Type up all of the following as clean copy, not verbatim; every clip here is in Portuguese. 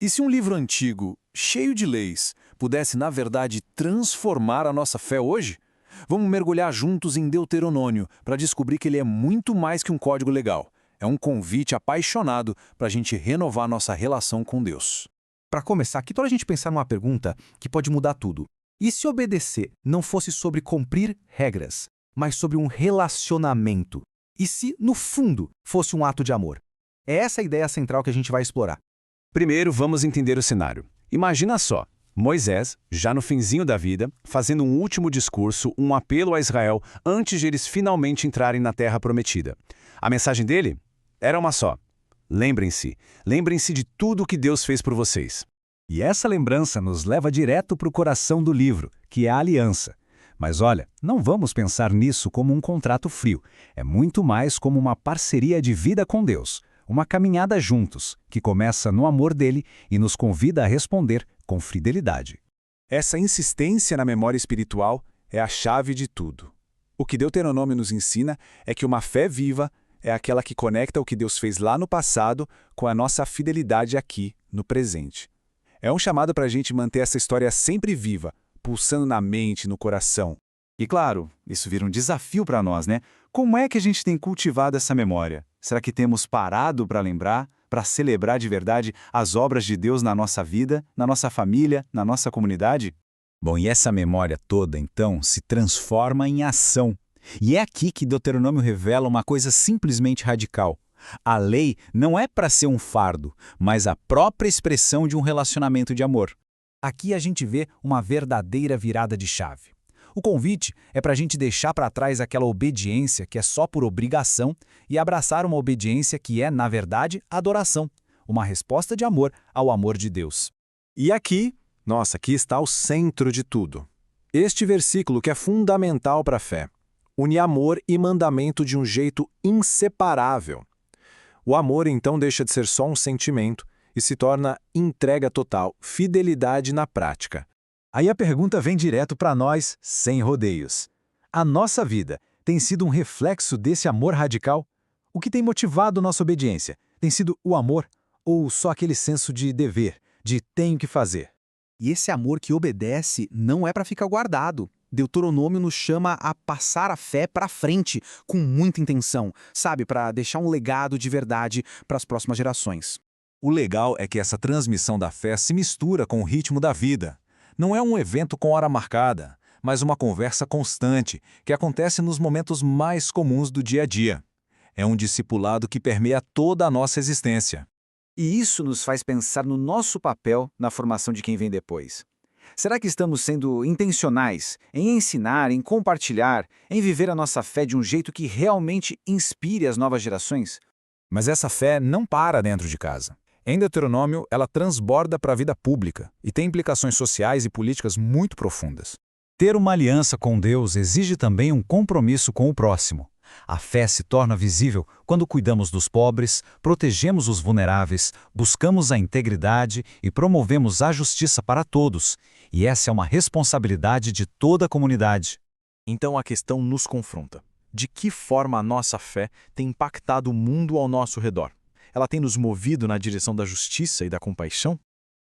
E se um livro antigo, cheio de leis, pudesse, na verdade, transformar a nossa fé hoje? Vamos mergulhar juntos em Deuteronômio para descobrir que ele é muito mais que um código legal. É um convite apaixonado para a gente renovar nossa relação com Deus. Para começar, que tal a gente pensar numa pergunta que pode mudar tudo? E se obedecer não fosse sobre cumprir regras, mas sobre um relacionamento? E se, no fundo, fosse um ato de amor? É essa a ideia central que a gente vai explorar. Primeiro, vamos entender o cenário. Imagina só, Moisés, já no finzinho da vida, fazendo um último discurso, um apelo a Israel antes de eles finalmente entrarem na Terra Prometida. A mensagem dele era uma só. Lembrem-se de tudo o que Deus fez por vocês. E essa lembrança nos leva direto para o coração do livro, que é a aliança. Mas olha, não vamos pensar nisso como um contrato frio. É muito mais como uma parceria de vida com Deus. Uma caminhada juntos, que começa no amor dele e nos convida a responder com fidelidade. Essa insistência na memória espiritual é a chave de tudo. O que Deuteronômio nos ensina é que uma fé viva é aquela que conecta o que Deus fez lá no passado com a nossa fidelidade aqui, no presente. É um chamado para a gente manter essa história sempre viva, pulsando na mente, no coração. E claro, isso vira um desafio para nós, né? Como é que a gente tem cultivado essa memória? Será que temos parado para lembrar, para celebrar de verdade as obras de Deus na nossa vida, na nossa família, na nossa comunidade? Bom, e essa memória toda, então, se transforma em ação. E é aqui que Deuteronômio revela uma coisa simplesmente radical. A lei não é para ser um fardo, mas a própria expressão de um relacionamento de amor. Aqui a gente vê uma verdadeira virada de chave. O convite é para a gente deixar para trás aquela obediência que é só por obrigação e abraçar uma obediência que é, na verdade, adoração, uma resposta de amor ao amor de Deus. E aqui está o centro de tudo. Este versículo que é fundamental para a fé. Une amor e mandamento de um jeito inseparável. O amor, então, deixa de ser só um sentimento e se torna entrega total, fidelidade na prática. Aí a pergunta vem direto para nós, sem rodeios. A nossa vida tem sido um reflexo desse amor radical? O que tem motivado nossa obediência? Tem sido o amor ou só aquele senso de dever, de tenho que fazer? E esse amor que obedece não é para ficar guardado. Deuteronômio nos chama a passar a fé para frente, com muita intenção, sabe, para deixar um legado de verdade para as próximas gerações. O legal é que essa transmissão da fé se mistura com o ritmo da vida. Não é um evento com hora marcada, mas uma conversa constante que acontece nos momentos mais comuns do dia a dia. É um discipulado que permeia toda a nossa existência. E isso nos faz pensar no nosso papel na formação de quem vem depois. Será que estamos sendo intencionais em ensinar, em compartilhar, em viver a nossa fé de um jeito que realmente inspire as novas gerações? Mas essa fé não para dentro de casa. Em Deuteronômio, ela transborda para a vida pública e tem implicações sociais e políticas muito profundas. Ter uma aliança com Deus exige também um compromisso com o próximo. A fé se torna visível quando cuidamos dos pobres, protegemos os vulneráveis, buscamos a integridade e promovemos a justiça para todos. E essa é uma responsabilidade de toda a comunidade. Então a questão nos confronta. De que forma a nossa fé tem impactado o mundo ao nosso redor? Ela tem nos movido na direção da justiça e da compaixão?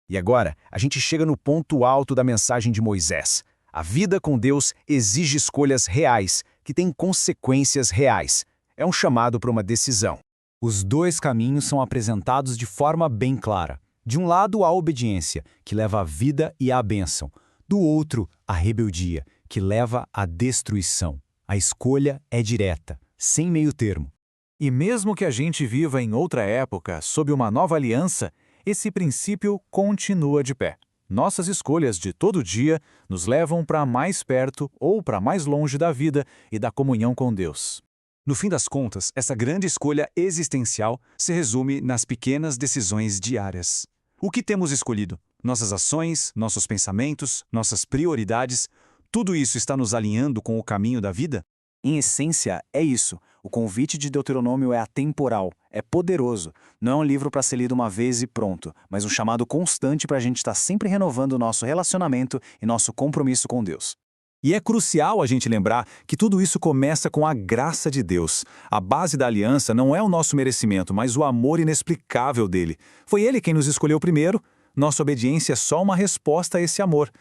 E agora, a gente chega no ponto alto da mensagem de Moisés. A vida com Deus exige escolhas reais, que têm consequências reais. É um chamado para uma decisão. Os dois caminhos são apresentados de forma bem clara. De um lado, a obediência, que leva à vida e à bênção. Do outro, a rebeldia, que leva à destruição. A escolha é direta, sem meio termo. E mesmo que a gente viva em outra época, sob uma nova aliança, esse princípio continua de pé. Nossas escolhas de todo dia nos levam para mais perto ou para mais longe da vida e da comunhão com Deus. No fim das contas, essa grande escolha existencial se resume nas pequenas decisões diárias. O que temos escolhido? Nossas ações, nossos pensamentos, nossas prioridades, tudo isso está nos alinhando com o caminho da vida? Em essência, é isso. O convite de Deuteronômio é atemporal, é poderoso. Não é um livro para ser lido uma vez e pronto, mas um chamado constante para a gente estar sempre renovando o nosso relacionamento e nosso compromisso com Deus. E é crucial a gente lembrar que tudo isso começa com a graça de Deus. A base da aliança não é o nosso merecimento, mas o amor inexplicável dele. Foi ele quem nos escolheu primeiro, Nossa obediência é só uma resposta a esse amor.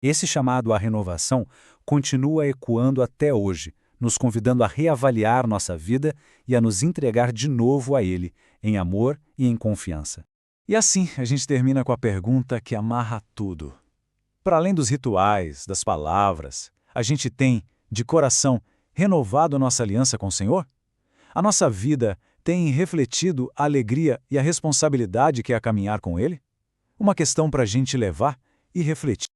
Esse chamado à renovação continua ecoando até hoje, nos convidando a reavaliar nossa vida e a nos entregar de novo a Ele, em amor e em confiança. E assim, a gente termina com a pergunta que amarra tudo. Para além dos rituais, das palavras, a gente tem, de coração, renovado nossa aliança com o Senhor? A nossa vida tem refletido a alegria e a responsabilidade que é caminhar com Ele? Uma questão para a gente levar e refletir.